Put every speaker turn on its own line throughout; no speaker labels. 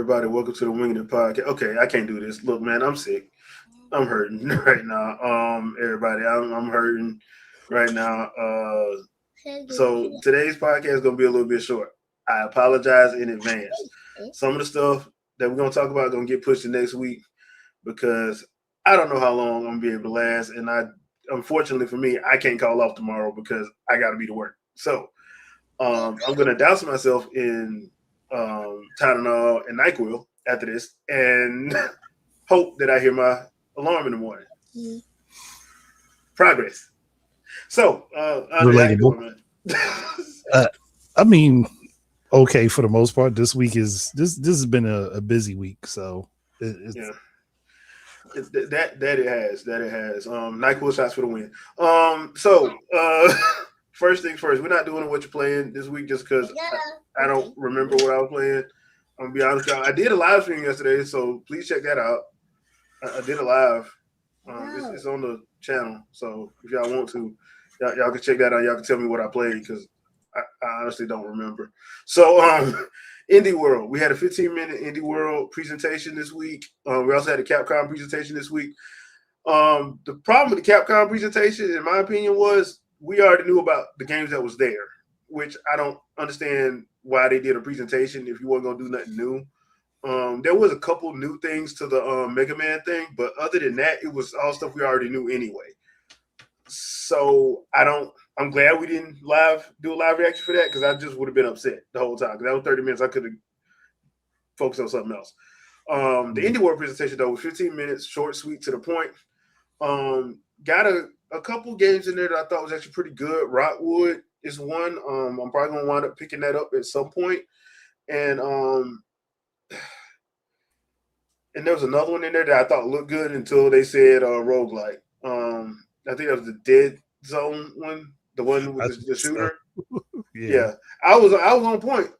everybody? Welcome to the Wingin podcast. Okay, I can't do this. Look, man, I'm sick. I'm hurting right now. Everybody, I'm hurting right now. So today's podcast is gonna be a little bit short. I apologize in advance. Some of the stuff that we're gonna talk about gonna get pushed to next week because I don't know how long I'm gonna be able to last, and unfortunately for me, I can't call off tomorrow because I got to be to work. So I'm gonna douse myself in Tylenol and NyQuil after this, and hope that I hear my alarm in the morning. Progress. So, Andre, how you
Relatable.
doing, man?
Uh, I mean, okay for the most part. This has been a busy week, so it's
Yeah, that it has. NyQuil shots for the win. First things first, we're not doing what you're playing this week just because I don't remember what I was playing. I'm gonna be honest with y'all. I did a live stream yesterday, so please check that out. I did a live. It's on the channel, so if y'all want to, y'all can check that out. Y'all can tell me what I played because I honestly don't remember. So, Indie World, we had a 15-minute Indie World presentation this week. We also had a Capcom presentation this week. The problem with the Capcom presentation, in my opinion, was we already knew about the games that was there, which I don't understand why they did a presentation if you weren't gonna do nothing new. There was a couple new things to the Mega Man thing, but other than that, it was all stuff we already knew anyway. So I'm glad we didn't do a live reaction for that because I just would have been upset the whole time because that was 30 minutes. I could have focused on something else. The Indie World presentation though was 15 minutes, short, sweet, to the point. Got a couple games in there that I thought was actually pretty good. Rockwood is one. I'm probably gonna wind up picking that up at some point. And there was another one in there that I thought looked good until they said roguelike. I think that was the Dead Zone one, the one with the shooter. Yeah. I was on point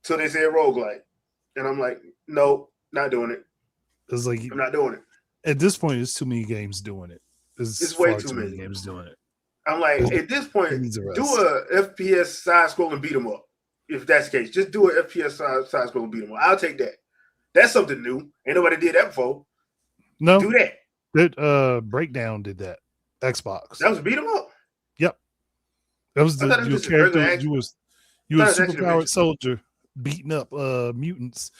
till they said roguelike. And I'm like, no, not doing it.
it's like
I'm not doing it.
at this point, it's too many games doing it.
It's way too many
games doing it.
I'm like, at this point, do a FPS side scroll and beat them up. If that's the case, just do an FPS side scroll and beat them up. I'll take that. That's something new. Ain't nobody did that before.
No,
do that.
That Breakdown did that. Xbox.
That was beat them up.
Yep. That was your character. You was a superpowered soldier beating up mutants.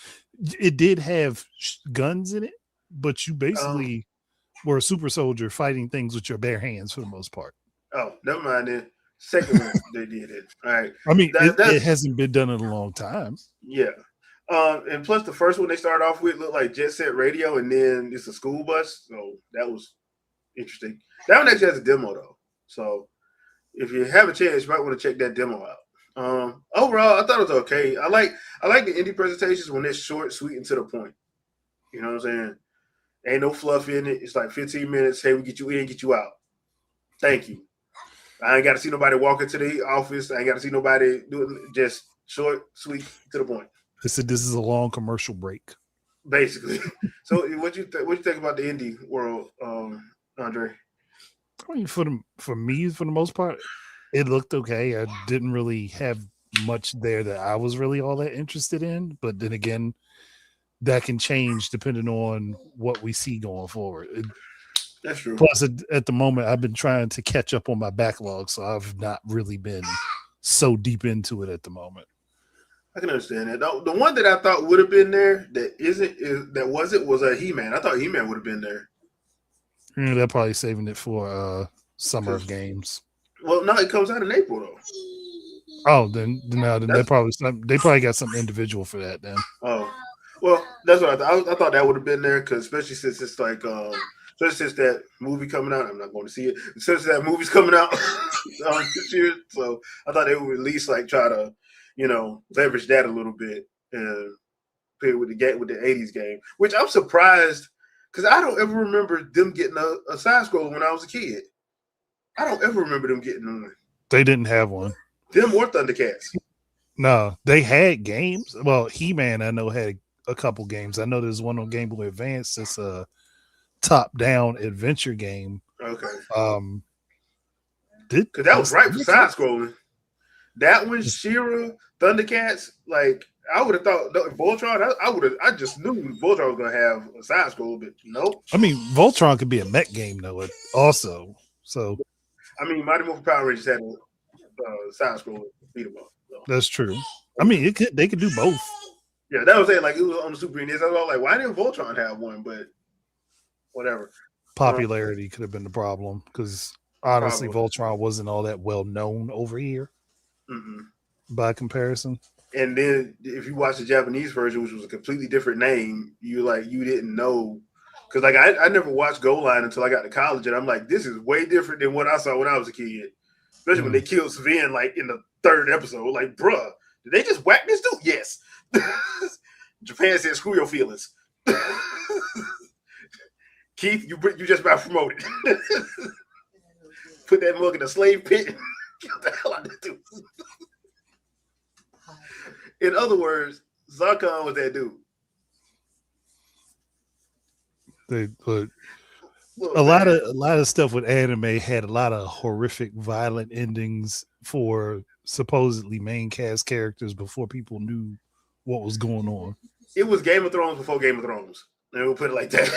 It did have guns in it, but you basically were a super soldier fighting things with your bare hands for the most part.
Oh, never mind then. Second one, they did it. All right.
I mean, it hasn't been done in a long time.
Yeah. And plus the first one they started off with looked like Jet Set Radio, and then it's a school bus. So that was interesting. That one actually has a demo though. So if you have a chance, you might want to check that demo out. Overall, I thought it was okay. I like the indie presentations when they're short, sweet, and to the point. You know what I'm saying? Ain't no fluff in it. It's like 15 minutes. Hey, we get you in, get you out. Thank you. I ain't got to see nobody walk into the office. I ain't got to see nobody doing just short, sweet, to the point.
They said this is a long commercial break.
Basically. So what you think about the indie world, Andre?
I mean, for me, for the most part, it looked okay. I didn't really have much there that I was really all that interested in. But then again, that can change depending on what we see going forward.
That's true.
Plus, at the moment, I've been trying to catch up on my backlog, so I've not really been so deep into it at the moment.
I can understand that. The one that I thought would have been there that wasn't was a He-Man. I thought He-Man would have been there.
They're probably saving it for summer of games.
Well, no, it comes out in April though.
Oh, then they probably got something individual for that then.
Oh, well, that's what I thought. I thought that would have been there because especially since it's like since that movie coming out, I'm not going to see it. Since that movie's coming out this year, so I thought they would at least like try to, leverage that a little bit and play with the 80s game, which I'm surprised because I don't ever remember them getting a side scroller when I was a kid. I don't ever remember them getting one.
They didn't have one.
Them or Thundercats.
No, they had games. Well, He-Man, I know, had a couple games. I know there's one on Game Boy Advance. It's a top-down adventure game.
Okay.
Because
that was right for side scrolling. That one, She-Ra, Thundercats, like I would have thought Voltron. I just knew Voltron was gonna have a side scroll, but nope.
I mean, Voltron could be a mech game though. Also, so
I mean, Mighty Morphin Power Rangers had a side scroll beat 'em up. So.
That's true. I mean, they could do both.
Yeah, that was it. Like it was on the Super NES. I was all like, why didn't Voltron have one? But whatever.
Popularity could have been the problem because honestly, Voltron wasn't all that well known over here by comparison.
And then if you watch the Japanese version, which was a completely different name, you didn't know. Because like I never watched Goal Line until I got to college, and I'm like, this is way different than what I saw when I was a kid. Especially when they killed Sven like in the 3rd episode. Like, bruh, did they just whack this dude? Yes. Japan says, screw your feelings. Keith, you just got promoted. Put that mug in a slave pit. Get the hell out of this dude. In other words, Zarkon was that dude.
A lot of stuff with anime had a lot of horrific, violent endings for supposedly main cast characters before people knew what was going on.
It was Game of Thrones before Game of Thrones. And we'll put it like that.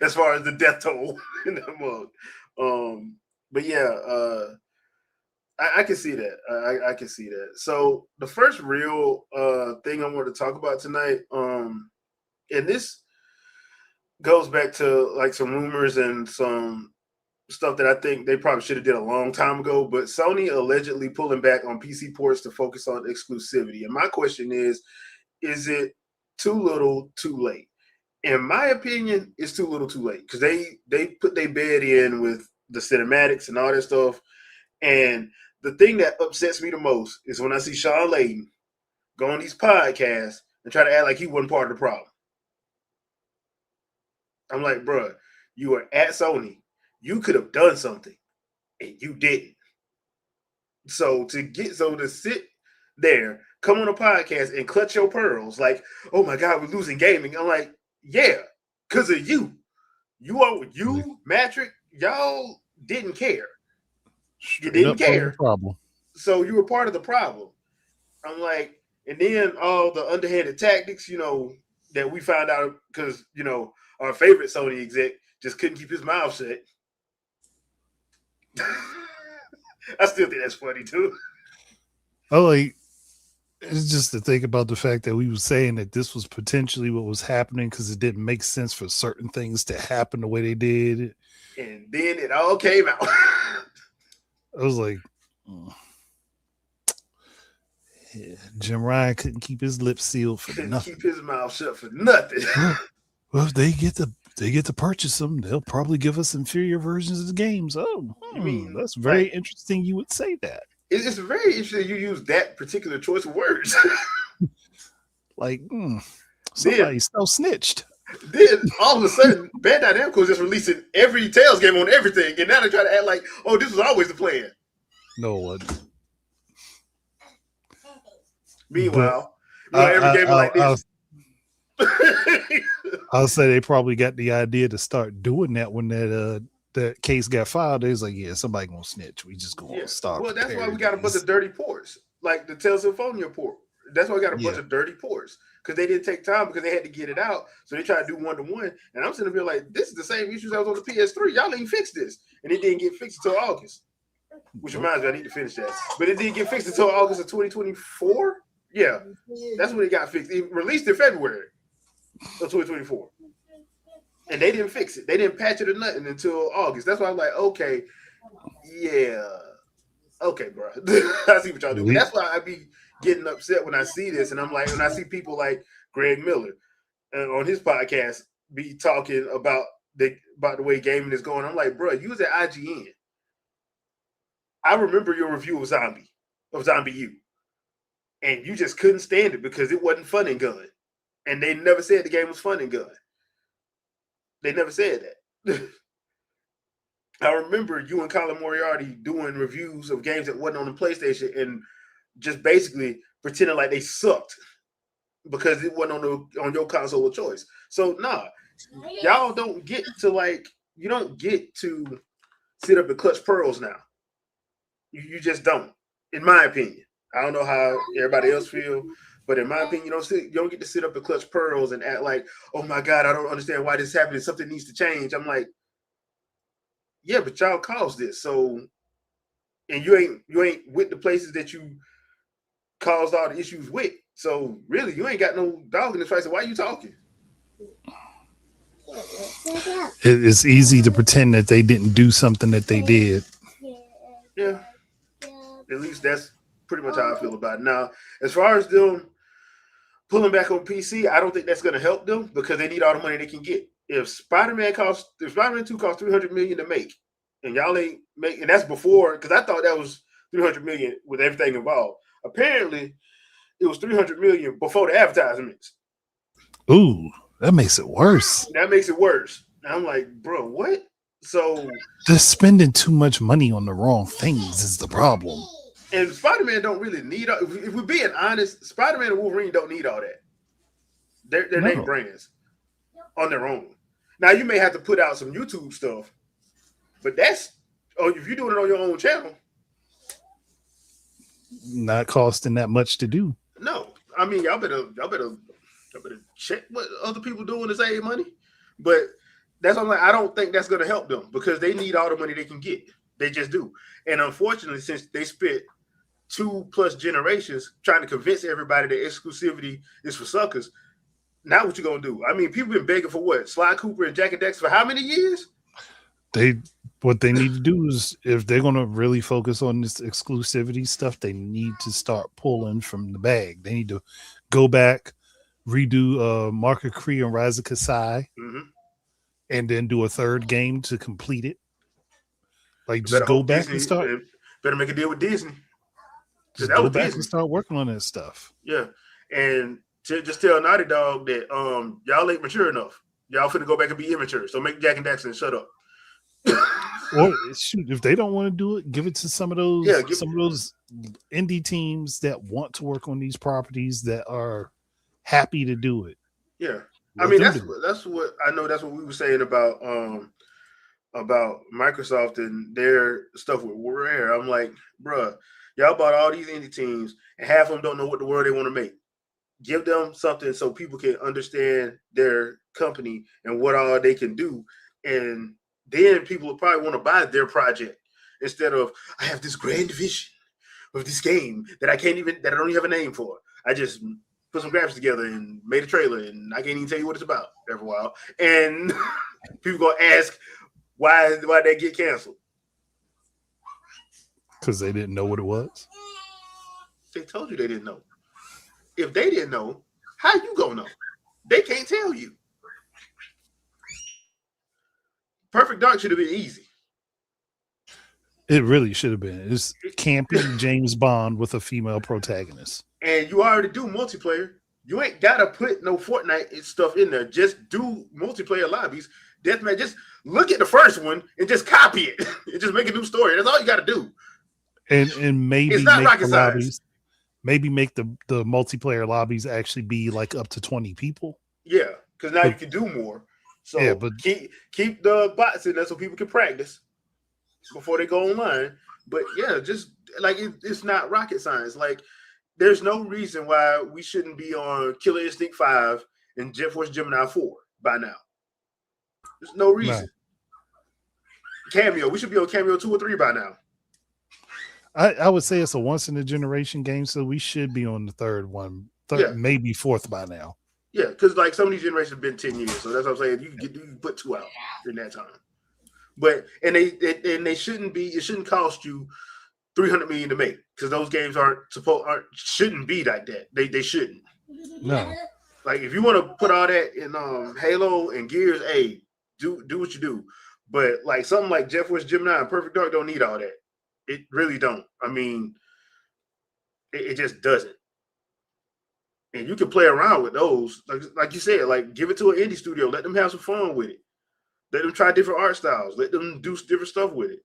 As far as the death toll in that mug. But yeah, I can see that. I can see that. So the first real thing I want to talk about tonight, and this goes back to like some rumors and some stuff that I think they probably should have did a long time ago, but Sony allegedly pulling back on PC ports to focus on exclusivity. And my question is it too little, too late? In my opinion, it's too little, too late because they put their bed in with the cinematics and all that stuff. And the thing that upsets me the most is when I see Sean Layden go on these podcasts and try to act like he wasn't part of the problem. I'm like, bro, you are at Sony. You could have done something, and you didn't. So to sit there, come on a podcast and clutch your pearls, like, oh my God, we're losing gaming. I'm like, yeah, because of you. Matrick, y'all didn't care. You didn't care.
Problem.
So you were part of the problem. I'm like, and then all the underhanded tactics, that we found out because, our favorite Sony exec just couldn't keep his mouth shut. I still think that's funny too.
Oh, like it's just to think about the fact that we were saying that this was potentially what was happening because it didn't make sense for certain things to happen the way they did.
And then it all came out.
I was like, yeah, Jim Ryan couldn't keep his lips sealed for nothing.
Keep his mouth shut for nothing.
Well, if they get to purchase them, they'll probably give us inferior versions of the games. Oh, that's very interesting. You would say that.
It's very interesting you use that particular choice of words.
Somebody so snitched.
Then all of a sudden, Bandai Namco is just releasing every Tales game on everything, and now they try to act like, oh, this was always the plan.
No one.
Meanwhile, every game like this.
I'll say they probably got the idea to start doing that when that case got filed. They was like, yeah, somebody gonna snitch. We just gonna start.
Well, that's why we got a bunch of dirty ports, like the Tales of Symphonia port. That's why we got a bunch of dirty ports because they didn't take time because they had to get it out. So they tried to do 1-to-1. And I'm sitting there like, this is the same issues I was on the PS3. Y'all ain't fixed this, and it didn't get fixed until August. Which reminds me, I need to finish that. But it didn't get fixed until August of 2024. Yeah, that's when it got fixed. It released in February of 2024. And they didn't fix it. They didn't patch it or nothing until August. That's why I'm like, okay, yeah. Okay, bro. I see what y'all do. But that's why I be getting upset when I see this. And I'm like, when I see people like Greg Miller on his podcast be talking about the way gaming is going, I'm like, bro, you was at IGN. I remember your review of Zombie U. And you just couldn't stand it because it wasn't fun and gun. And they never said the game was fun and gun. They never said that. I remember you and Colin Moriarty doing reviews of games that wasn't on the PlayStation and just basically pretending like they sucked because it wasn't on your console of choice. So y'all don't get to you don't get to sit up and clutch pearls now. You just don't, in my opinion. I don't know how everybody else feel, but in my opinion, you don't get to sit up and clutch pearls and act like, oh my God, I don't understand why this is happening. Something needs to change. I'm like, yeah, but y'all caused this. So, and you ain't with the places that you caused all the issues with. So really, you ain't got no dog in this fight. So why are you talking?
It's easy to pretend that they didn't do something that they did.
Yeah, at least that's pretty much how I feel about it. Now, as far as them pulling back on PC, I don't think that's going to help them because they need all the money they can get. If Spider-Man 2 costs $300 million to make, and y'all ain't make, and that's before, because I thought that was $300 million with everything involved. Apparently, it was $300 million before the advertisements.
Ooh, that makes it worse.
That makes it worse. And I'm like, bro, what? So
they're spending too much money on the wrong things is the problem.
And Spider-Man don't really need. If we're being honest, Spider-Man and Wolverine don't need all that. They're name brands on their own. Now you may have to put out some YouTube stuff, but that's if you're doing it on your own channel,
not costing that much to do.
No, I mean y'all better check what other people doing to save money. But that's what I'm like. I don't think that's going to help them because they need all the money they can get. They just do. And unfortunately, since they spent 2+ generations trying to convince everybody that exclusivity is for suckers, now what you gonna do? I mean, people been begging for what? Sly Cooper and Jack and Dexter for how many years?
What they need to do is, if they're gonna really focus on this exclusivity stuff, they need to start pulling from the bag. They need to go back, redo Mark of Kree and Rise of Kasai, and then do a third game to complete it. Like, just go back and start.
Better make a deal with Disney.
Just go back and start working on that stuff.
Yeah, and just tell Naughty Dog that y'all ain't mature enough. Y'all finna go back and be immature. So make Jack and Daxter and shut up.
Or shoot, if they don't want to do it, give it to some of those indie teams that want to work on these properties that are happy to do it.
Yeah, I mean that's what I know. That's what we were saying about Microsoft and their stuff with Rare. I'm like, bruh, y'all bought all these indie teams, and half of them don't know what the world they want to make. Give them something so people can understand their company and what all they can do, and then people will probably want to buy their project instead of, I have this grand vision of this game that I don't even have a name for. I just put some graphics together and made a trailer, and I can't even tell you what it's about every while. And people gonna ask why they get canceled.
Because they didn't know what it was.
They told you they didn't know. If they didn't know, how you gonna know? They can't tell you. Perfect Dark should have been easy.
It really should have been. It's campy James Bond with a female protagonist.
And you already do multiplayer. You ain't gotta put no Fortnite stuff in there. Just do multiplayer lobbies. Deathmatch. Just look at the first one and just copy it and just make a new story. That's all you gotta do.
And maybe
it's not
make
rocket
the
science.
Lobbies. Maybe make the multiplayer lobbies actually be like up to 20 people.
Yeah, because now you can do more. So
yeah, but
keep the bots in there so people can practice before they go online. But yeah, just like it's not rocket science. Like there's no reason why we shouldn't be on Killer Instinct 5 and Jet Force Gemini 4 by now. There's no reason. No. Cameo, we should be on Cameo 2 or 3 by now.
I would say it's a once in a generation game, so we should be on the third one, maybe fourth by now.
Yeah, because like some of these generations have been 10 years, so that's what I'm saying. You can put 2 out in that time. But they shouldn't be. It shouldn't cost you $300 million to make because those games shouldn't be like that. They shouldn't.
No.
Like if you want to put all that in Halo and Gears, hey, do what you do. But like something like Jet Force Gemini and Perfect Dark don't need all that. It really don't. I mean, it just doesn't. And you can play around with those, like you said, like give it to an indie studio, let them have some fun with it, let them try different art styles, let them do different stuff with it.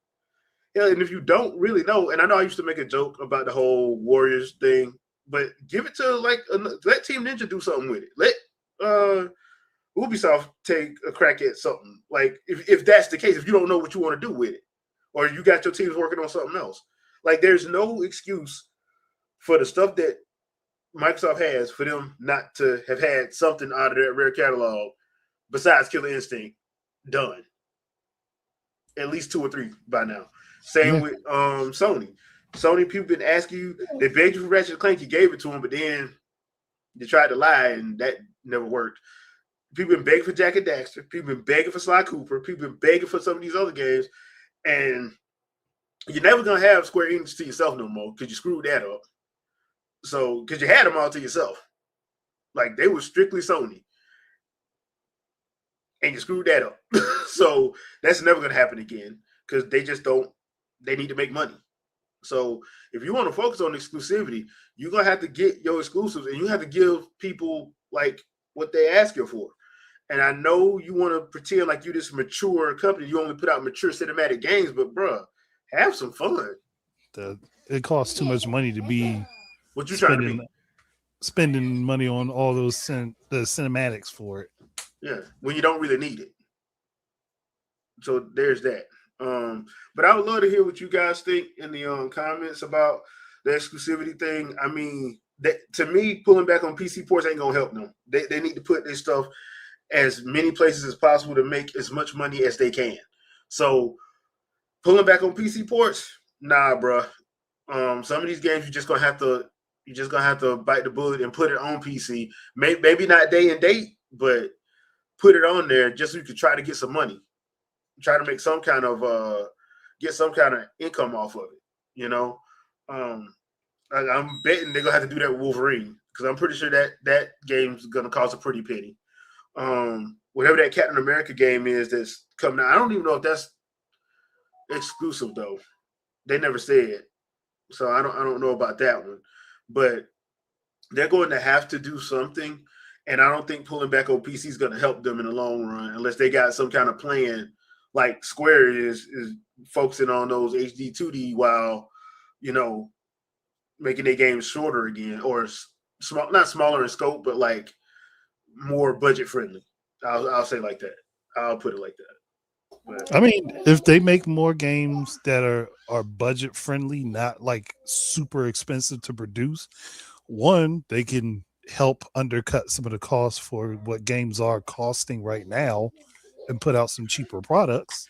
Yeah, and if you don't really know, and I know I used to make a joke about the whole Warriors thing, but give it to let Team Ninja do something with it. Let Ubisoft take a crack at something. Like if that's the case, if you don't know what you want to do with it, or you got your teams working on something else, like there's no excuse for the stuff that Microsoft has, for them not to have had something out of their rare catalog besides Killer Instinct done. At least 2 or 3 by now. Same with Sony. Sony, people been asking you, they begged you for Ratchet and Clank, you gave it to them, but then they tried to lie, and that never worked. People been begging for Jack and Daxter. People been begging for Sly Cooper. People been begging for some of these other games, and you're never gonna have Square Enix to yourself no more because you screwed that up. So, because you had them all to yourself, like they were strictly Sony, and you screwed that up. So that's never gonna happen again because they just don't. They need to make money. So if you want to focus on exclusivity, you're gonna have to get your exclusives, and you have to give people like what they ask you for. And I know you want to pretend like you're this mature company. You only put out mature cinematic games, but bruh, have some fun.
It costs too much money to be
what you trying to be
spending money on all those the cinematics for it.
Yeah, when you don't really need it. So there's that. But I would love to hear what you guys think in the comments about the exclusivity thing. I mean, to me, pulling back on PC ports ain't gonna help them. They need to put this stuff as many places as possible to make as much money as they can. So pulling back on PC ports, nah, bro. Some of these games you're just gonna have to bite the bullet and put it on PC. Maybe not day and date, but put it on there just so you can try to get some money. Try to make some kind of get some kind of income off of it, you know. I'm betting they're gonna have to do that with Wolverine because I'm pretty sure that game's gonna cost a pretty penny. Whatever that Captain America game is that's coming out, I don't even know if that's exclusive though. They never said, so I don't know about that one. But they're going to have to do something, and I don't think pulling back on PC is going to help them in the long run unless they got some kind of plan. Like Square is focusing on those HD 2D while, you know, making their games shorter again or not smaller in scope, but like more budget friendly. I'll say like that. I'll put it like that. But,
I mean, if they make more games that are budget friendly, not like super expensive to produce, one, they can help undercut some of the costs for what games are costing right now and put out some cheaper products,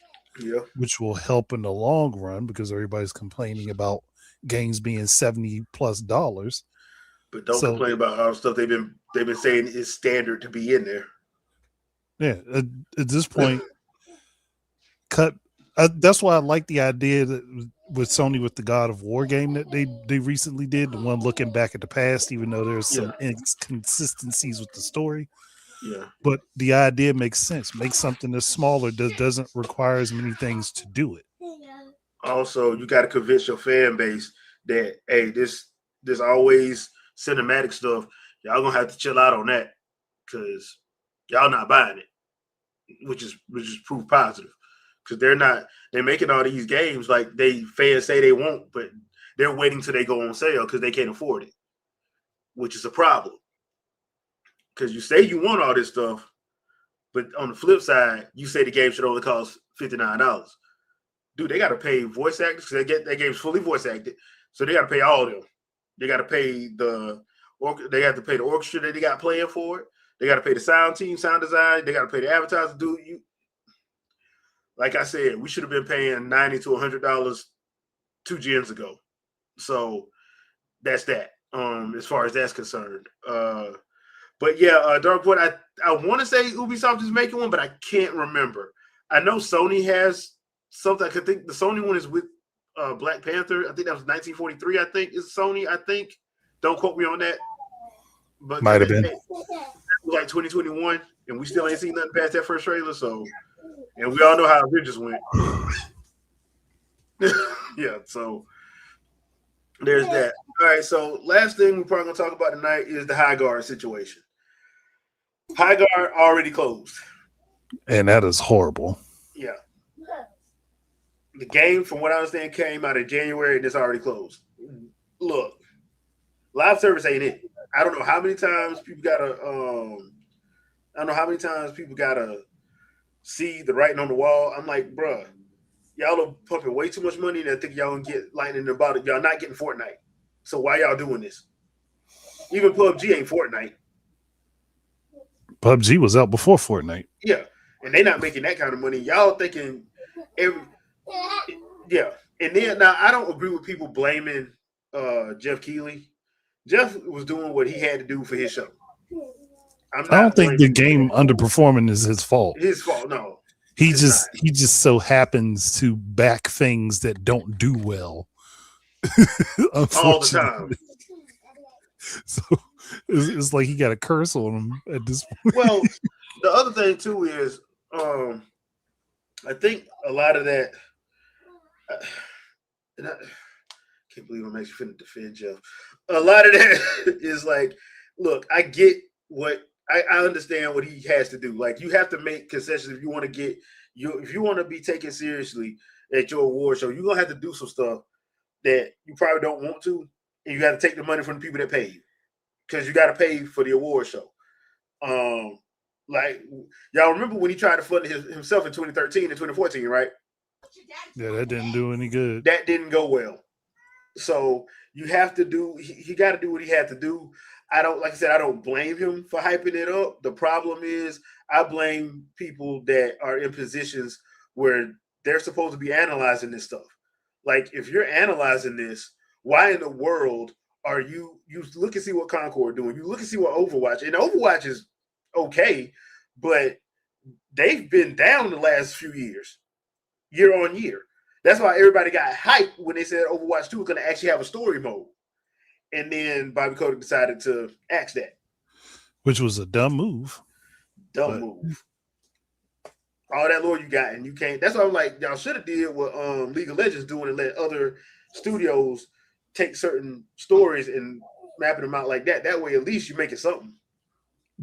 which will help in the long run because everybody's complaining about games being $70+.
But don't complain about how stuff they've been saying is standard to be in there.
Yeah, at this point, cut. That's why I like the idea that with Sony with the God of War game that they recently did, the one looking back at the past, even though there's some inconsistencies with the story.
Yeah.
But the idea makes sense. Make something that's smaller that doesn't require as many things to do it.
Also, you got to convince your fan base that, hey, this always cinematic stuff, y'all gonna have to chill out on that because y'all not buying it, which is proof positive. Because they're making all these games like fans say they won't, but they're waiting till they go on sale because they can't afford it, which is a problem. Because you say you want all this stuff, but on the flip side, you say the game should only cost $59. Dude, they got to pay voice actors because that game's fully voice acted, so they got to pay all of them. They got to pay the orchestra that they got playing for it. They got to pay the sound team, sound design. They got to pay the advertisers. Dude, like I said, we should have been paying $90 to $100 2 gens ago. So that's that. As far as that's concerned. But yeah, Dark Void, I want to say Ubisoft is making one, but I can't remember. I know Sony has something. I could think the Sony one is with Black Panther. I think that was 1943. I think is Sony. I think. Don't quote me on that. But
might have been
like 2021, and we still ain't seen nothing past that first trailer. So, and we all know how Avengers went. Yeah. So there's that. All right. So last thing we're probably gonna talk about tonight is the High Guard situation. High Guard already closed.
And that is horrible.
Yeah. The game, from what I understand, came out in January and it's already closed. Look, live service ain't it. I don't know how many times people gotta see the writing on the wall. I'm like, y'all are pumping way too much money and I think y'all gonna get lightning in the bottle. Y'all not getting Fortnite. So why y'all doing this? Even PUBG ain't Fortnite.
PUBG was out before Fortnite.
Yeah, and they not making that kind of money. Y'all thinking every yeah. And then now I don't agree with people blaming Jeff Keighley. Jeff was doing what he had to do for his show.
I don't think the game underperforming is his fault.
His fault, no.
He just so happens to back things that don't do well.
All the time.
So it's like he got a curse on him at this point.
Well, the other thing too is I think a lot of that and I can't believe I'm actually finna defend Jeff. A lot of that is like, look, I get what I understand what he has to do. Like, you have to make concessions if you want to get if you want to be taken seriously at your award show. You're gonna have to do some stuff that you probably don't want to, and you got to take the money from the people that pay you because you got to pay for the award show. Like, y'all remember when he tried to fund himself in 2013 and 2014, right?
Yeah, that didn't do any good.
That didn't go well. So you have to do. He got to do what he had to do. I don't blame him for hyping it up. The problem is I blame people that are in positions where they're supposed to be analyzing this stuff. Like, if you're analyzing this, why in the world are you look and see what Concord doing? You look and see what Overwatch, and Overwatch is okay, but they've been down the last few years, year on year. That's why everybody got hyped when they said Overwatch 2 was going to actually have a story mode. And then Bobby Kotick decided to axe that.
Which was a dumb move.
Move. All that lore you got, and you can't. That's why I'm like, y'all should have did what League of Legends doing and let other studios take certain stories and mapping them out like that. That way, at least you make it something.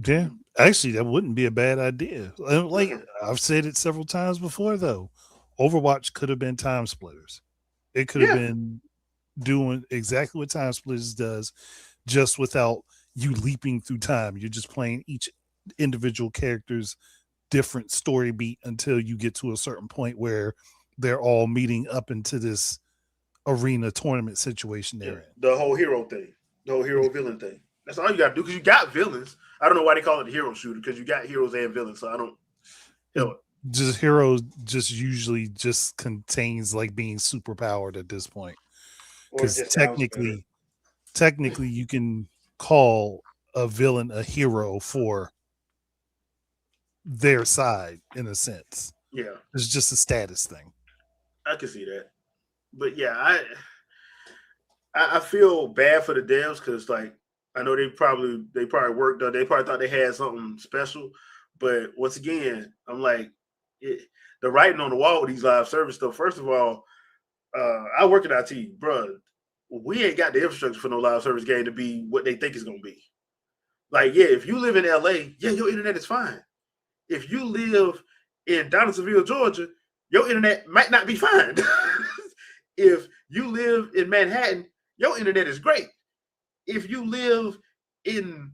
Yeah, actually, that wouldn't be a bad idea. Like, I've said it several times before, though. Overwatch could have been Time Splitters. It could have been doing exactly what Time Splitters does, just without you leaping through time. You're just playing each individual character's different story beat until you get to a certain point where they're all meeting up into this arena tournament situation they're in.
The whole hero thing, the whole hero villain thing. That's all you got to do, because you got villains. I don't know why they call it a hero shooter, because you got heroes and villains. So I don't know.
Just heroes just usually just contains like being super powered at this point. Because technically you can call a villain a hero for their side in a sense.
Yeah.
It's just a status thing.
I can see that. But yeah, I feel bad for the devs, because like I know they probably worked on, they probably thought they had something special. But once again, I'm like, the writing on the wall with these live service stuff. First of all, I work in IT, bro. We ain't got the infrastructure for no live service game to be what they think it's gonna be. Like, yeah, if you live in LA, yeah, your internet is fine. If you live in Donaldsonville, Georgia, your internet might not be fine. If you live in Manhattan, your internet is great. If you live in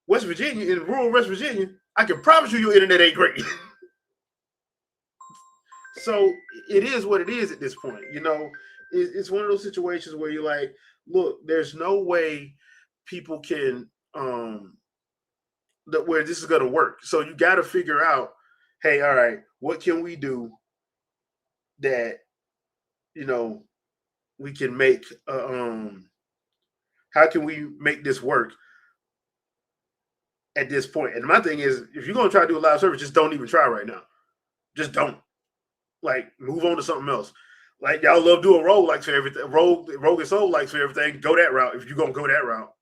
West Virginia, in rural West Virginia, I can promise you your internet ain't great. So it is what it is at this point. You know, it's one of those situations where you're like, look, there's no way people can where this is going to work. So you got to figure out, hey, all right, what can we do that, you know, we can make how can we make this work at this point? And my thing is, if you're going to try to do a live service, just don't even try right now. Just don't. Like, move on to something else. Like, y'all love doing roguelikes for everything. Rogue and soul likes for everything. Go that route if you're going to go that route.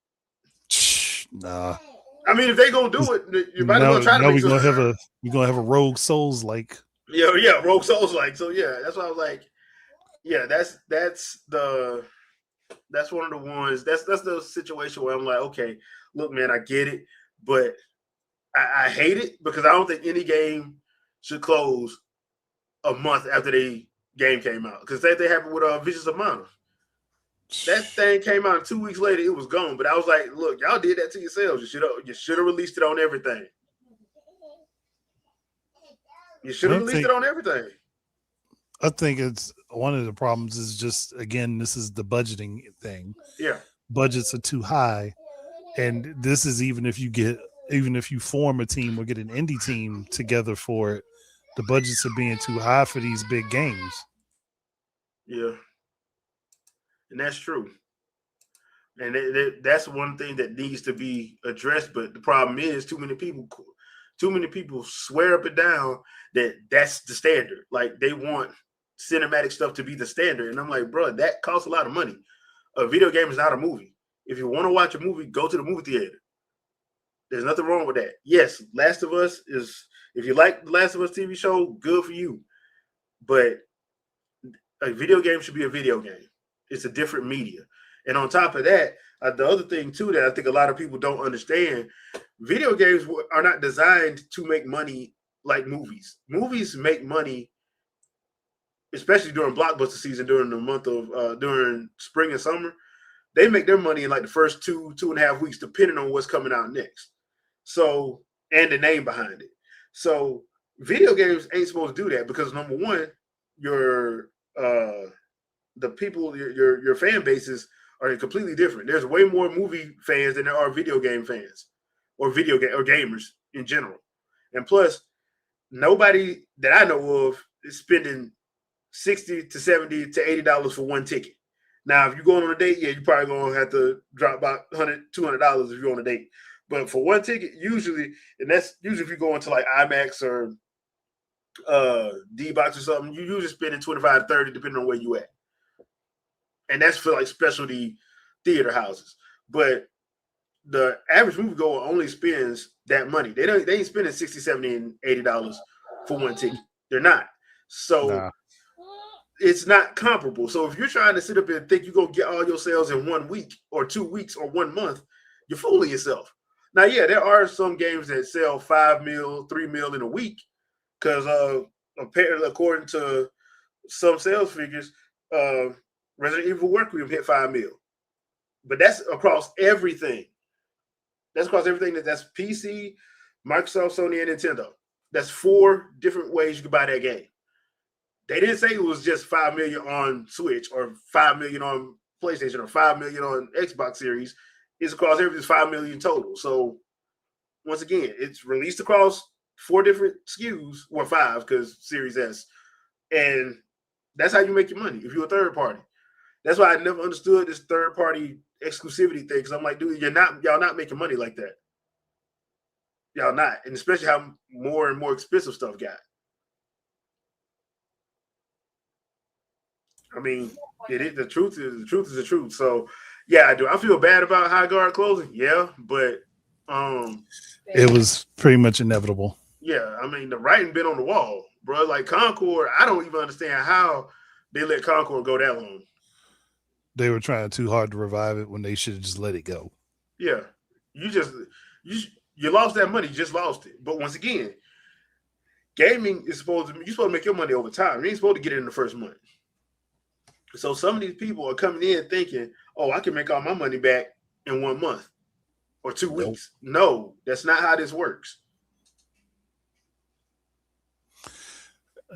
Nah.
I mean, if they gonna do it, you might as well try to.
We're gonna have a Rogue Souls like.
Yeah, Rogue Souls like. So yeah, that's why I was like, yeah, that's one of the ones. That's the situation where I'm like, okay, look, man, I get it, but I hate it, because I don't think any game should close a month after the game came out, because that happened with Vicious of Mana. That thing came out 2 weeks later, it was gone. But I was like, look, y'all did that to yourselves. You should have released it on everything. You should have released it on everything.
I think it's one of the problems is just, again, this is the budgeting thing.
Yeah.
budgets are too high, and this is even if you form a team or get an indie team together for it, the budgets are being too high for these big games.
Yeah, and that's true. And that's one thing that needs to be addressed. But the problem is, too many people swear up and down that that's the standard. Like they want cinematic stuff to be the standard, and I'm like, bro, that costs a lot of money. A video game is not a movie. If you want to watch a movie, go to the movie theater. There's nothing wrong with that. Yes, Last of Us is. If you like the Last of Us TV show, good for you. But a video game should be a video game. It's a different media. And on top of that, the other thing too that I think a lot of people don't understand, video games are not designed to make money like movies. Movies make money, especially during blockbuster season, during the month of during spring and summer. They make their money in like the first 2.5 weeks, depending on what's coming out next. So, and the name behind it. So, video games ain't supposed to do that because number one, your the people, your fan bases are completely different. There's way more movie fans than there are video game fans or video game or gamers in general. And plus, nobody that I know of is spending $60 to $70 to $80 for one ticket. Now, if you're going on a date, yeah, you're probably going to have to drop about $100, $200 if you're on a date. But for one ticket, usually, and that's usually if you go into like IMAX or D-Box or something, you usually spending $25 to $30 depending on where you at. And that's for like specialty theater houses. But the average moviegoer only spends that money. They ain't spending $60, $70, and $80 for one ticket. They're not. So it's not comparable. So if you're trying to sit up and think you're gonna get all your sales in 1 week or 2 weeks or 1 month, you're fooling yourself. Now, yeah, there are some games that sell 5 mil, 3 mil in a week because apparently, according to some sales figures, Resident Evil Requiem hit 5 mil. But that's across everything. That's across everything that's PC, Microsoft, Sony, and Nintendo. That's 4 different ways you can buy that game. They didn't say it was just 5 million on Switch or 5 million on PlayStation or 5 million on Xbox Series. It's across everything, 5 million total. So once again, it's released across 4 different SKUs, or 5 because Series S. And that's how you make your money if you're a third party. That's why I never understood this third party exclusivity thing. Because I'm like, dude, y'all not making money like that. Y'all not. And especially how more and more expensive stuff got. I mean, the truth is the truth. So yeah, I do. I feel bad about High Guard closing. Yeah, but
it was pretty much inevitable.
Yeah, I mean the writing been on the wall, bro. Like Concord, I don't even understand how they let Concord go that long.
They were trying too hard to revive it when they should have just let it go.
Yeah, you lost that money, you just lost it. But once again, gaming is you're supposed to make your money over time. You ain't supposed to get it in the first month. So some of these people are coming in thinking, "Oh, I can make all my money back in 1 month or 2 weeks." No, that's not how this works.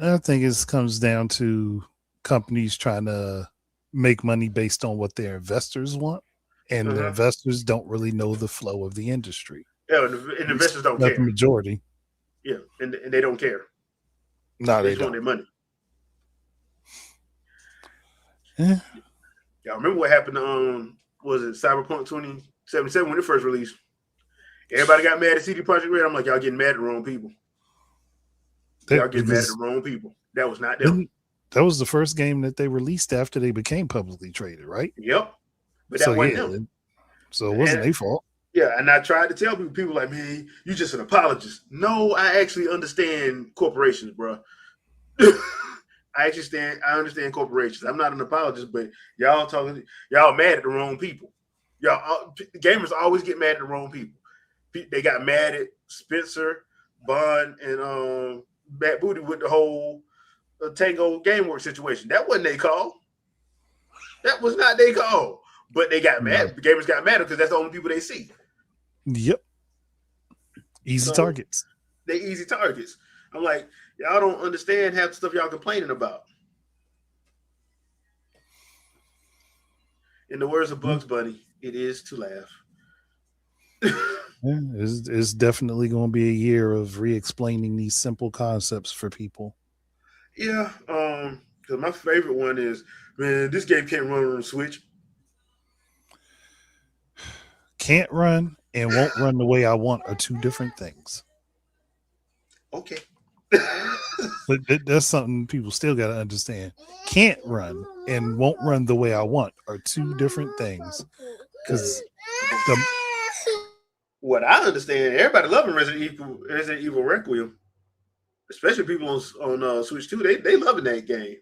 I think it comes down to companies trying to make money based on what their investors want, and the investors don't really know the flow of the industry.
Yeah, and investors don't care.
The majority.
Yeah, and they don't care.
No,
they just want their money.
Yeah.
Y'all remember what happened to was it Cyberpunk 2077 when it first released? Everybody got mad at CD Projekt Red. I'm like, y'all getting mad at the wrong people. Y'all getting mad at the wrong people. That was not them.
That was the first game that they released after they became publicly traded, right?
Yep. But that wasn't them.
So it wasn't their fault.
Yeah, and I tried to tell people like, man, you just an apologist. No, I actually understand corporations, bro. I understand corporations. I'm not an apologist, but y'all mad at the wrong people. Gamers always get mad at the wrong people. They got mad at Spencer, Bond, and Matt Booty with the whole Tango GameWorks situation. That wasn't their call. That was not their call. But they got mad. The gamers got mad because that's the only people they see.
Yep. Easy targets.
They easy targets. I'm like, y'all don't understand half the stuff y'all complaining about. In the words of Bugs Bunny, it is to laugh.
Yeah, it's definitely going to be a year of re-explaining these simple concepts for people.
Yeah, because my favorite one is, man, this game can't run on the Switch.
Can't run and won't run the way I want are two different things.
Okay.
But that's something people still got to understand. Can't run and won't run the way I want are two different things. Because
what I understand, everybody loving Resident Evil Requiem, especially people on Switch 2. They loving that game,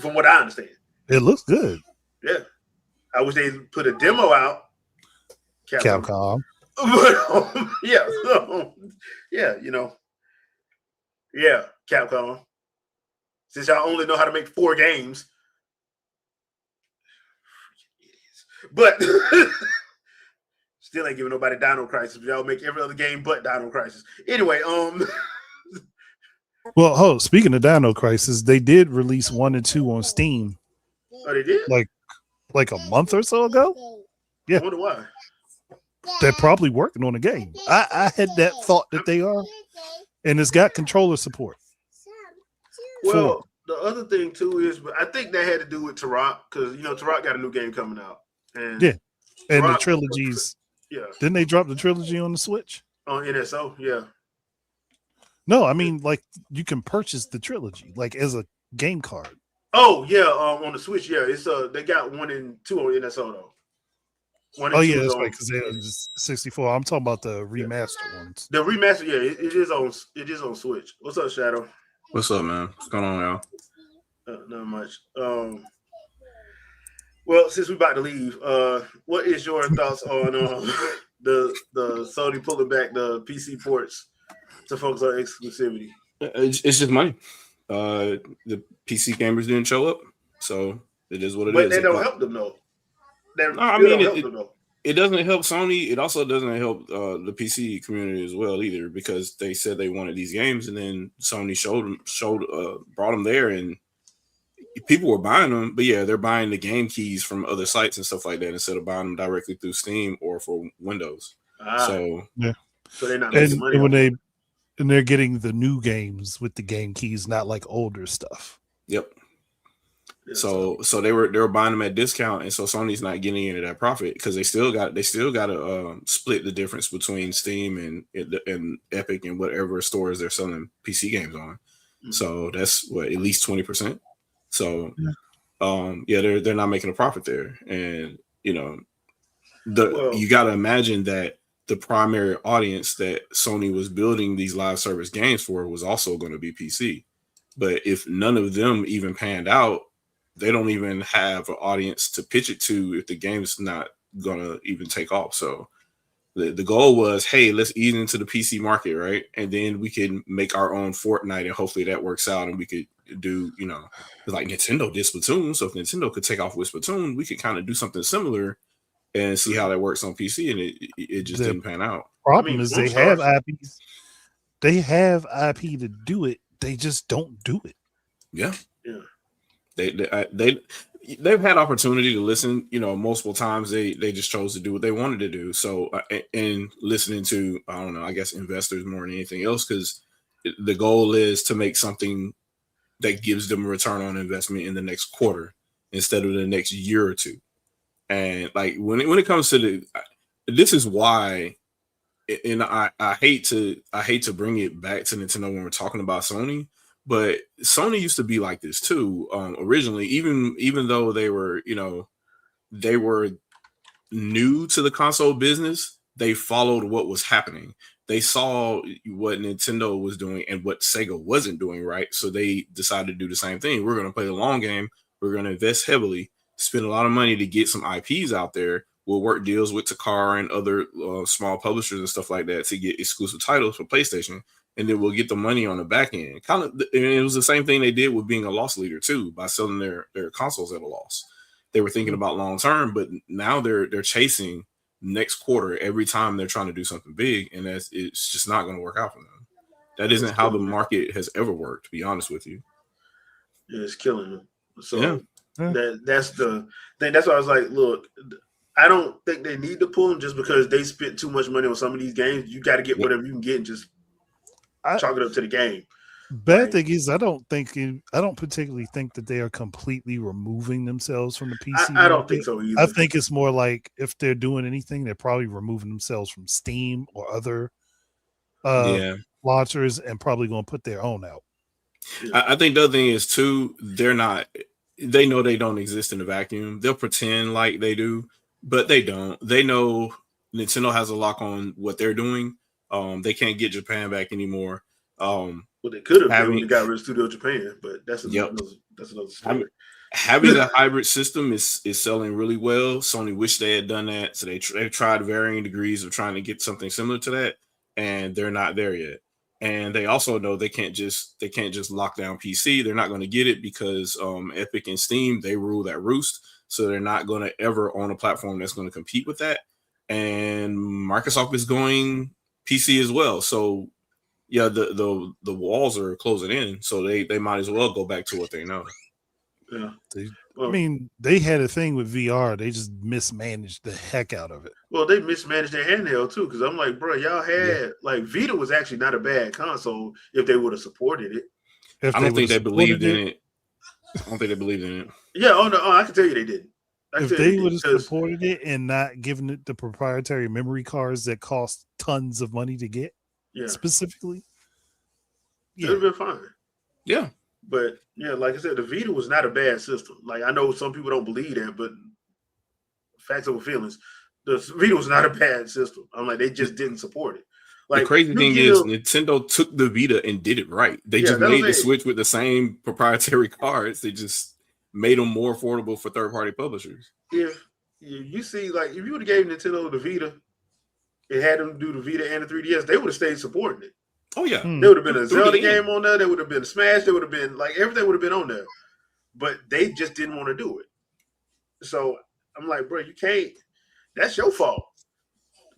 from what I understand.
It looks good.
Yeah, I wish they put a demo out.
Capcom.
But, yeah, yeah, yeah, Capcom. Since y'all only know how to make 4 games, but still ain't giving nobody Dino Crisis. Y'all make every other game but Dino Crisis. Anyway,
Well, speaking of Dino Crisis, they did release 1 and 2 on Steam.
Oh, they did?
Like a month or so ago? Yeah.
I wonder why.
They're probably working on a game. I had that thought that they are. And it's got controller support.
Well, the other thing too is, I think that had to do with Turok, because Turok got a new game coming out. And
yeah. And
Turok,
the trilogies.
Yeah.
Didn't they drop the trilogy on the Switch?
On NSO, yeah.
No, I mean, like, you can purchase the trilogy, like, as a game card.
Oh, yeah, on the Switch, yeah. It's they got 1 and 2 on NSO, though.
1 and 2 that's right, because it's 64. I'm talking about the remastered ones.
The remaster, yeah, it is on Switch. What's up, Shadow?
What's up, man? What's going on, y'all?
Not much. Well, since we're about to leave, what is your thoughts on the Sony pulling back the PC ports to focus on exclusivity?
It's just money. The PC gamers didn't show up, so it is what it is.
But they don't help them though.
It doesn't help Sony. It also doesn't help the PC community as well either, because they said they wanted these games, and then Sony brought them there, and people were buying them. But yeah, they're buying the game keys from other sites and stuff like that instead of buying them directly through Steam or for Windows. So
yeah,
so they're not making money.
And they're getting the new games with the game keys, not like older stuff.
Yep. So they were buying them at discount, and so Sony's not getting into that profit because they still got to split the difference between Steam and Epic and whatever stores they're selling PC games on. Mm-hmm. So that's at least 20%. So they're not making a profit there, and you got to imagine that the primary audience that Sony was building these live service games for was also going to be PC. But if none of them even panned out, they don't even have an audience to pitch it to if the game's not going to even take off. So the goal was, hey, let's ease into the PC market, right? And then we can make our own Fortnite, and hopefully that works out, and we could do, like Nintendo did Splatoon. So if Nintendo could take off with Splatoon, we could kind of do something similar and see how that works on PC, and it just didn't pan out.
Problem is they have IPs. They have IP to do it. They just don't do it.
Yeah. They've had opportunity to listen, multiple times. They just chose to do what they wanted to do. So, and listening to, I don't know, I guess investors more than anything else, because the goal is to make something that gives them a return on investment in the next quarter instead of the next year or two. And like when it comes to this is why, and I hate to bring it back to Nintendo when we're talking about Sony, but Sony used to be like this too. Originally, even though they were new to the console business, they followed what was happening. They saw what Nintendo was doing and what Sega wasn't doing, right? So they decided to do the same thing. We're going to play the long game. We're going to invest heavily, spend a lot of money to get some IPs out there. We'll work deals with Takara and other small publishers and stuff like that to get exclusive titles for PlayStation, and then we'll get the money on the back end. It was the same thing they did with being a loss leader too, by selling their consoles at a loss. They were thinking about long term, but now they're chasing next quarter every time they're trying to do something big, and it's just not going to work out for them. That isn't how the market has ever worked, to be honest with you.
Yeah, it's killing them. So
yeah.
That's the thing. That's why I was like, look, I don't think they need to pull them just because they spent too much money on some of these games. You got to get whatever you can get and just chalk it up to the game.
Bad thing is, I don't particularly think that they are completely removing themselves from the PC.
I don't think so either.
I think it's more like if they're doing anything, they're probably removing themselves from Steam or other launchers and probably going to put their own out.
I think the other thing is too, they know they don't exist in a vacuum. They'll pretend like they do, but they don't. They know Nintendo has a lock on what they're doing. They can't get Japan back anymore.
Well, they could have when they got rid of Studio Japan, but that's another story.
Having a hybrid system is selling really well. Sony wish they had done that, so they've tried varying degrees of trying to get something similar to that, and they're not there yet. And they also know they can't just lock down PC. They're not going to get it because Epic and Steam, they rule that roost, so they're not going to ever own a platform that's going to compete with that. And Microsoft is going PC as well, so. Yeah, the walls are closing in, so they might as well go back to what they know.
Yeah,
I mean, they had a thing with VR. They just mismanaged the heck out of it.
Well, they mismanaged their handheld too, because I'm like, bro, y'all had like Vita was actually not a bad console if they would have supported it.
I don't think they believed in it. I don't think they believed in it.
Yeah, I can tell you they didn't.
If they would have supported it and not given it the proprietary memory cards that cost tons of money to get. Yeah. Specifically,
it would have been fine.
Yeah,
but like I said, the Vita was not a bad system. Like I know some people don't believe that, but facts over feelings, the Vita was not a bad system. I'm like they just didn't support it. Like
the crazy thing is, Nintendo took the Vita and did it right. They just made the Switch with the same proprietary cards. They just made them more affordable for third-party publishers.
If you see, like if you would have gave Nintendo the Vita. It had them do the Vita and the 3DS, they would have stayed supporting it.
Oh, yeah.
There would have been a Zelda game on there. There would have been Smash. There would have been, like, everything would have been on there. But they just didn't want to do it. So, I'm like, bro, you can't. That's your fault.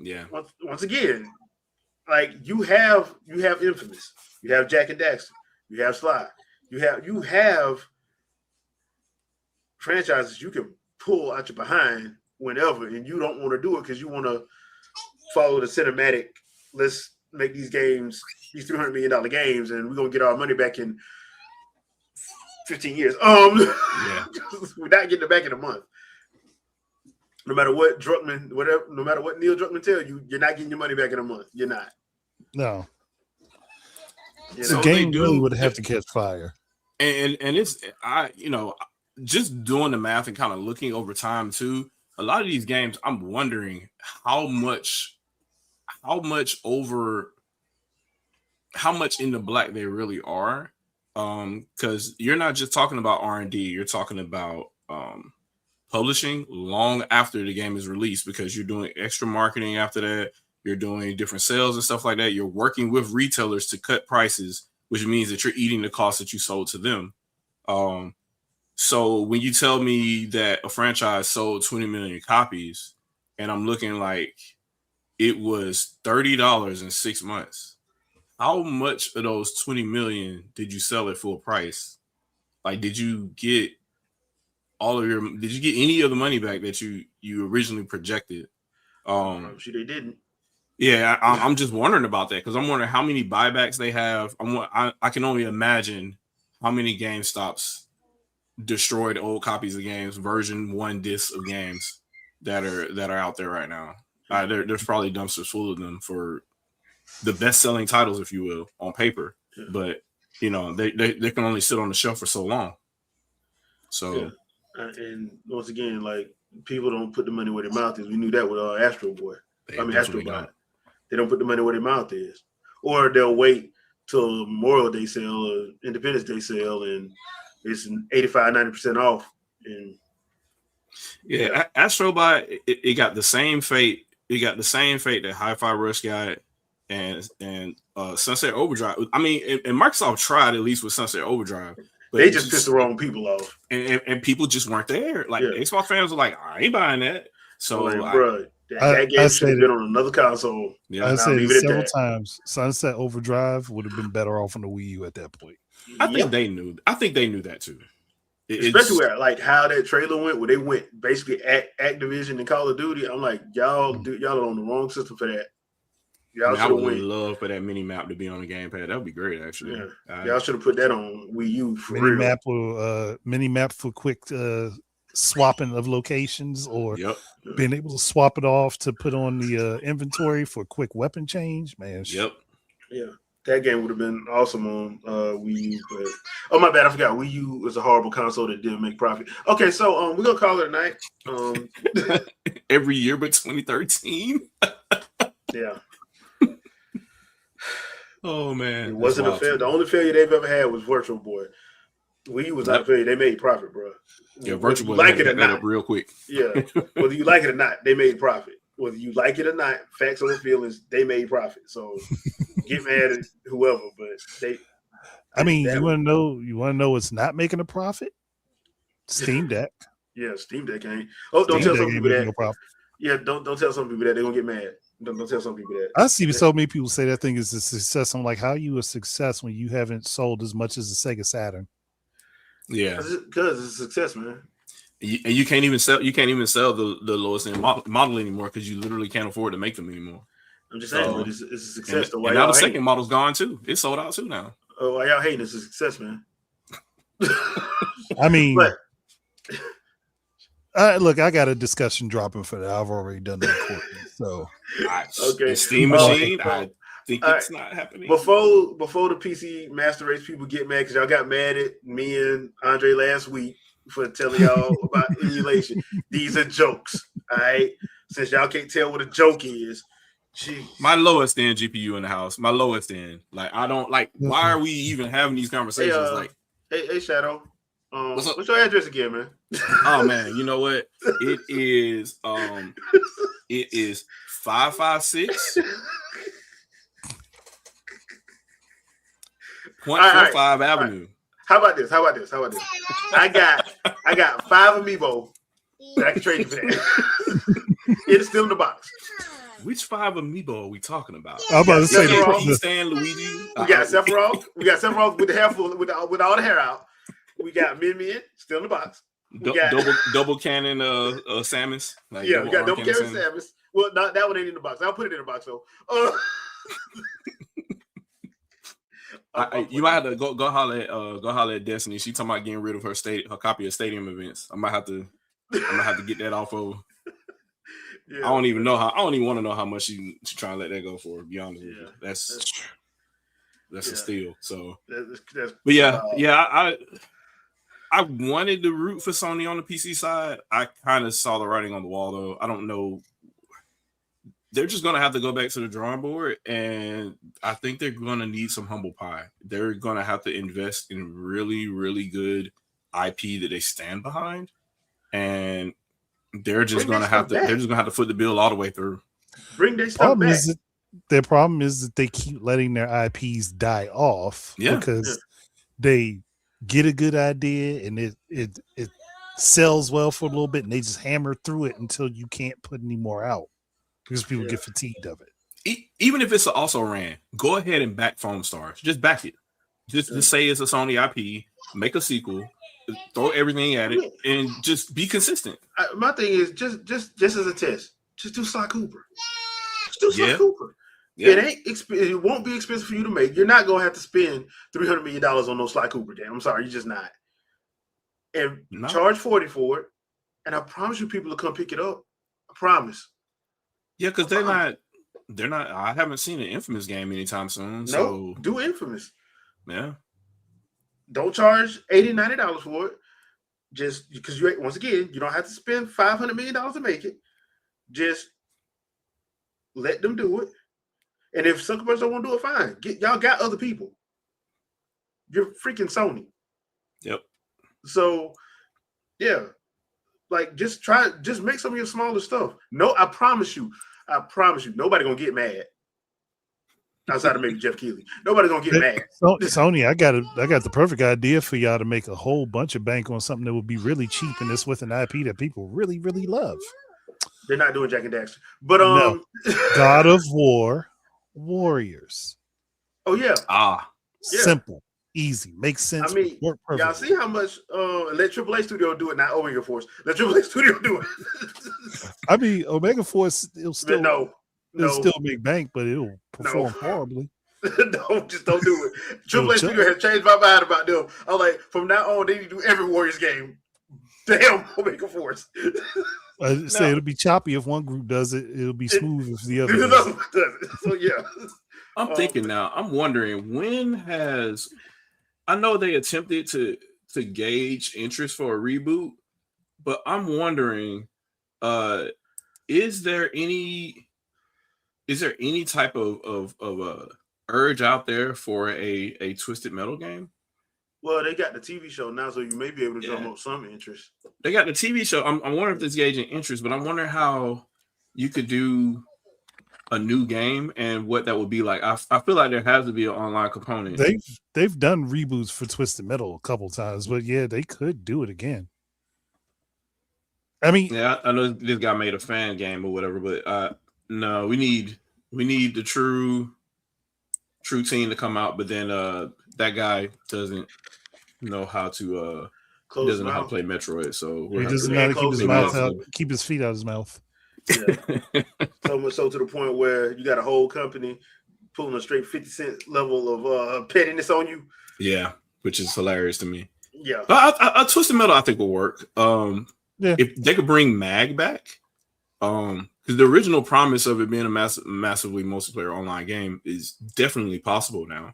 Yeah.
Once again, like, you have Infamous. You have Jack and Daxter. You have Sly. You have franchises you can pull out your behind whenever, and you don't want to do it because you want to follow the cinematic. Let's make these games, these $300 million games, and we're gonna get our money back in 15 years. We're not getting it back in a month. No matter what no matter what Neil Druckmann tell you, you're not getting your money back in a month. You're not.
No. The game really would have to catch fire.
And it's just doing the math and kind of looking over time too. A lot of these games, I'm wondering how much in the black they really are. Because you're not just talking about R&D, you're talking about publishing long after the game is released, because you're doing extra marketing after that. You're doing different sales and stuff like that. You're working with retailers to cut prices, which means that you're eating the cost that you sold to them. So when you tell me that a franchise sold 20 million copies and I'm looking like it was $30 in 6 months, how much of those 20 million did you sell at full price? Like, did you get any of the money back that you originally projected?
I'm sure they didn't.
Yeah, I'm just wondering about that, because I'm wondering how many buybacks they have. I can only imagine how many GameStops destroyed old copies of games, version 1 discs of games that are out there right now. There's probably dumpsters full of them for the best-selling titles, if you will, on paper. Yeah. But they can only sit on the shelf for so long. So,
and once again, like, people don't put the money where their mouth is. We knew that with Astro Boy. Astro Bot. They don't put the money where their mouth is, or they'll wait till Memorial Day sale or Independence Day sale, and it's 85-90% off. And
Astro Bot, it got the same fate. It got the same fate that Hi-Fi Rush got, and Sunset Overdrive. I mean, and Microsoft tried at least with Sunset Overdrive. But
they just pissed the wrong people off,
and people just weren't there. Like Xbox fans were like, I ain't buying that. So,
bro, that game should have been on another console.
Yeah, I said it several times. Sunset Overdrive would have been better off on the Wii U at that point.
I think they knew that too.
Especially where like how that trailer went, where they went basically Activision and Call of Duty. I'm like, y'all are on the wrong system for that. Y'all
I would love for that mini map to be on the gamepad. That would be great, actually.
Yeah. Y'all should have put that on Wii U for real.
Mini map for quick swapping of locations, or being able to swap it off to put on the inventory for quick weapon change. Man,
yeah,
that game would have been awesome on Wii U. But oh my bad, I forgot. Wii U was a horrible console that didn't make profit. Okay, so we're gonna call it a night.
Every year but 2013.
Yeah.
Oh man,
it wasn't a failure. The only failure they've ever had was Virtual Boy. Wii U was not a failure. They made profit, bro.
Yeah, Virtual Boy like it or not, real quick.
Yeah, whether you like it or not, they made profit. Whether you like it or not, facts over feelings, they made profit. So get mad at whoever, but they.
I mean, you want to know what's not making a profit? Steam Deck.
Yeah, Steam Deck ain't. Oh, don't tell some people that. No profit. Yeah, don't tell some people that they're gonna get mad. Don't tell some people that.
I see so many people say that thing is a success. I'm like, how are you a success when you haven't sold as much as the Sega Saturn?
Yeah, because it's a success, man.
And you can't even sell. You can't even sell the lowest end model anymore because you literally can't afford to make them anymore.
I'm just saying, but it's a success.
And now the second model's gone too. It's sold out too now.
Oh, why y'all hating? It's a success, man.
I mean, look, I got a discussion dropping for that. I've already done the recording, so
okay.
The Steam Machine. I think it's not happening
before the PC Master Race people get mad because y'all got mad at me and Andre last week for telling y'all about emulation. These are jokes, all right? Since y'all can't tell what a joke is. Jeez.
My lowest end GPU in the house. My lowest end. Like I don't like. Why are we even having these conversations?
Hey, Shadow. What's your address again, man?
Oh man, you know what? It is 556 .45 Avenue.
Right. How about this? I got 5 Amiibo that I can trade you for that. It's still in the box.
Which 5 Amiibo are we talking about?
I'm about to say
Stan Luigi.
We got Sephiroth. with the hair full, with all the hair out. We got Min still in the box.
Double cannon Samus.
Like we got double cannon Samus. Well, that one ain't in the box. I'll put it in the box though.
You might have to go holler at Destiny. She talking about getting rid of her copy of Stadium Events. I'm gonna have to get that off of. Yeah. I don't even want to know how much she's trying to let that go for. To be honest with you, that's a steal. So, I wanted to root for Sony on the PC side. I kind of saw the writing on the wall, though. I don't know. They're just going to have to go back to the drawing board, and I think they're going to need some humble pie. They're going to have to invest in really, really good IP that they stand behind, and they're just going to have to foot the bill all the way through.
Bring their stuff back.
Their problem is that they keep letting their IPs die off because they get a good idea and it sells well for a little bit, and they just hammer through it until you can't put any more out because people get fatigued of it.
Even if it's also ran, go ahead and back Foam Stars. Just back it. Just say it's a Sony IP. Make a sequel. Throw everything at it and just be consistent.
My thing is just as a test, just do Sly Cooper. Just do Sly Cooper. Yeah. It won't be expensive for you to make. You're not gonna have to spend $300 million on no Sly Cooper game. I'm sorry, you're just not. And charge $40 for it, and I promise you, people will come pick it up. I promise.
Yeah, because they're not. I haven't seen an Infamous game anytime soon. So
do Infamous.
Yeah.
Don't charge $80, $90 for it. Just because you don't have to spend $500 million to make it. Just let them do it. And if Sucker Punch don't want to do it, fine. Y'all got other people. You're freaking Sony.
Yep.
So, yeah. Like, just make some of your smaller stuff. No, I promise you, nobody gonna get mad. Outside of maybe Jeff Keighley. Nobody gonna get mad.
Sony, I got the perfect idea for y'all to make a whole bunch of bank on something that would be really cheap, and it's with an IP that people really, really love.
They're not doing Jack and Daxter. But
no. God of War Warriors.
Oh yeah.
Simple. Easy. Makes sense.
I mean,
work perfectly.
y'all see how much let AAA Studio do it, not Omega Force. Let AAA Studio do it.
I mean, Omega Force, it'll still make bank, but it'll perform horribly.
No, just don't do it. AAA Studio has changed my mind about them. I'm like, from now on, they need to do every Warriors game. Damn, Omega Force.
I say it'll be choppy if one group does it. It'll be smooth if the other
does it. So yeah.
I'm thinking now. I'm wondering I know they attempted to gauge interest for a reboot, but I'm wondering, is there any type of urge out there for a Twisted Metal game?
Well, they got the TV show now, so you may be able to drum up some interest.
They got the TV show. I'm wondering if it's gauging interest, but I'm wondering how you could do a new game and what that would be like. I feel like there has to be an online component.
They've done reboots for Twisted Metal a couple times, but yeah, they could do it again. I mean,
yeah, I know this guy made a fan game or whatever, but no, we need the true team to come out, but then that guy doesn't know how to doesn't know how to play Metroid, so
he doesn't know how to keep his mouth out, keep his feet out of his mouth.
Yeah. So much so to the point where you got a whole company pulling a straight 50 cent level of pettiness on you.
Yeah, which is hilarious to me.
Yeah,
a Twisted Metal I think will work. If they could bring Mag back, because the original promise of it being a massively multiplayer online game is definitely possible now.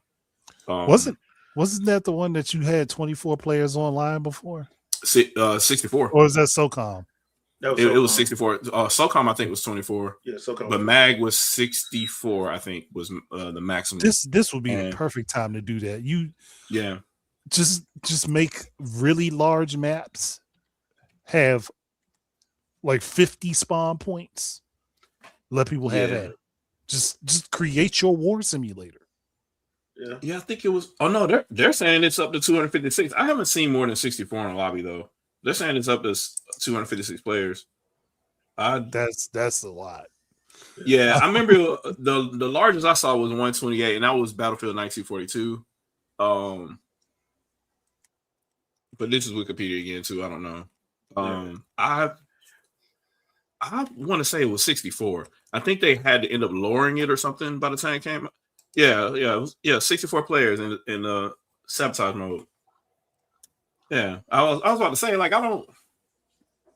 Wasn't that the one that you had 24 players online before?
64.
Or was that SOCOM?
It was 64. SOCOM I think was 24.
Yeah, SOCOM.
But Mag was 64. I think was the maximum.
This would be the perfect time to do that. Just make really large maps. Have like 50 spawn points. Let people have that. Just create your war simulator.
Yeah, I think it was. Oh no, they're saying it's up to 256. I haven't seen more than 64 in the lobby though. They're saying it's up to 256 players.
That's a lot.
Yeah, I remember the largest I saw was 128, and that was Battlefield 1942. But this is Wikipedia again too. I don't know. I want to say it was 64. I think they had to end up lowering it or something by the time it came out. Yeah, 64 players in sabotage mode. Yeah, I was about to say, like, I don't.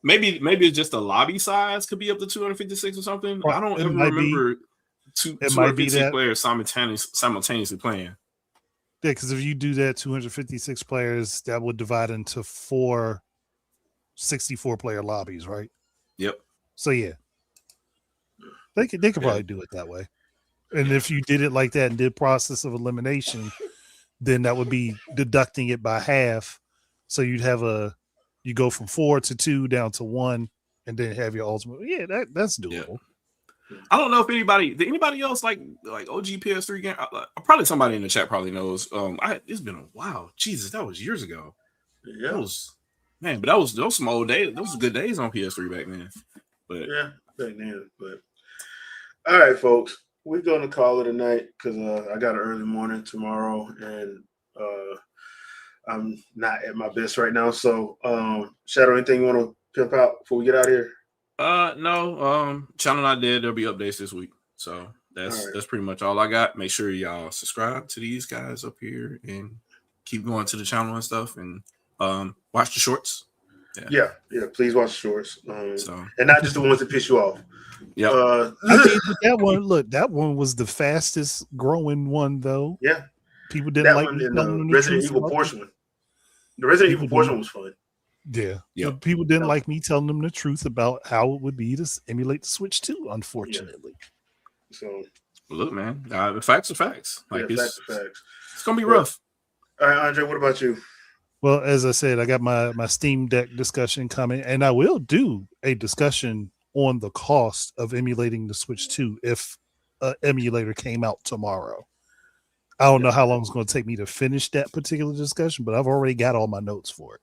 Maybe it's just the lobby size could be up to 256 or something. I don't ever remember 256 players simultaneously playing.
Yeah, because if you do that, 256 players, that would divide into 4 64-player lobbies, right?
Yep.
So yeah, they could probably do it that way. And if you did it like that and did process of elimination, then that would be deducting it by half. So you'd have you go from 4 to 2 down to 1, and then have your ultimate. Yeah, that's doable.
Yeah. I don't know if anybody else like OG PS3 game. Probably somebody in the chat probably knows. It's been a while. Jesus, that was years ago.
Yeah,
but those some old days. Those were good days on PS3 back then. But
yeah, back then. But all right, folks, we're gonna call it a night because I got an early morning tomorrow, and I'm not at my best right now. So, Shadow, anything you want to pimp out before we get out of here?
No. Channel not dead. There'll be updates this week. So that's pretty much all I got. Make sure y'all subscribe to these guys up here and keep going to the channel and stuff, and watch the shorts.
Yeah. Please watch the shorts. And not just the ones that piss you off.
Yeah.
I mean, that one was the fastest growing one though.
Yeah.
People didn't like
the Resident Evil portion. The Resident Evil portion was fun.
Yeah. Yep. People didn't like me telling them the truth about how it would be to emulate the Switch 2, unfortunately.
Yeah. So
look, man, the facts are facts. Like
facts are facts.
It's gonna be rough.
All right, Andre, what about you?
Well, as I said, I got my Steam Deck discussion coming, and I will do a discussion on the cost of emulating the Switch 2 if an emulator came out tomorrow. I don't know how long it's going to take me to finish that particular discussion, but I've already got all my notes for it.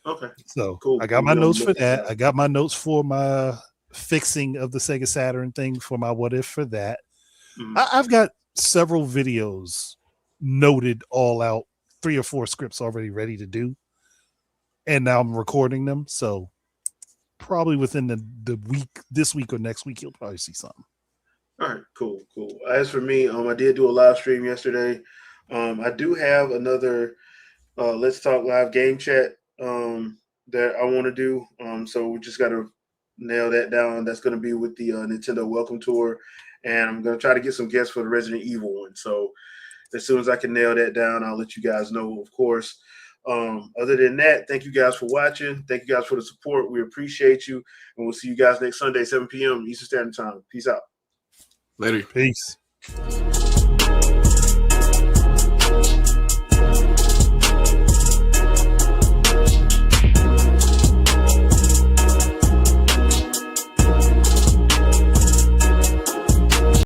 Okay.
So
cool.
I got my notes for that. I got my notes for my fixing of the Sega Saturn thing for my what if for that. Mm-hmm. I've got several videos noted all out 3 or 4 scripts already ready to do, and now I'm recording them. So probably within the week, this week or next week, you'll probably see something.
All right, cool. As for me, I did do a live stream yesterday. I do have another Let's Talk Live game chat that I want to do. So we just got to nail that down. That's going to be with the Nintendo Welcome Tour, and I'm going to try to get some guests for the Resident Evil one. So as soon as I can nail that down, I'll let you guys know, of course. Other than that, thank you guys for watching. Thank you guys for the support. We appreciate you, and we'll see you guys next Sunday, 7 p.m. Eastern Standard Time. Peace out.
Later.
Peace.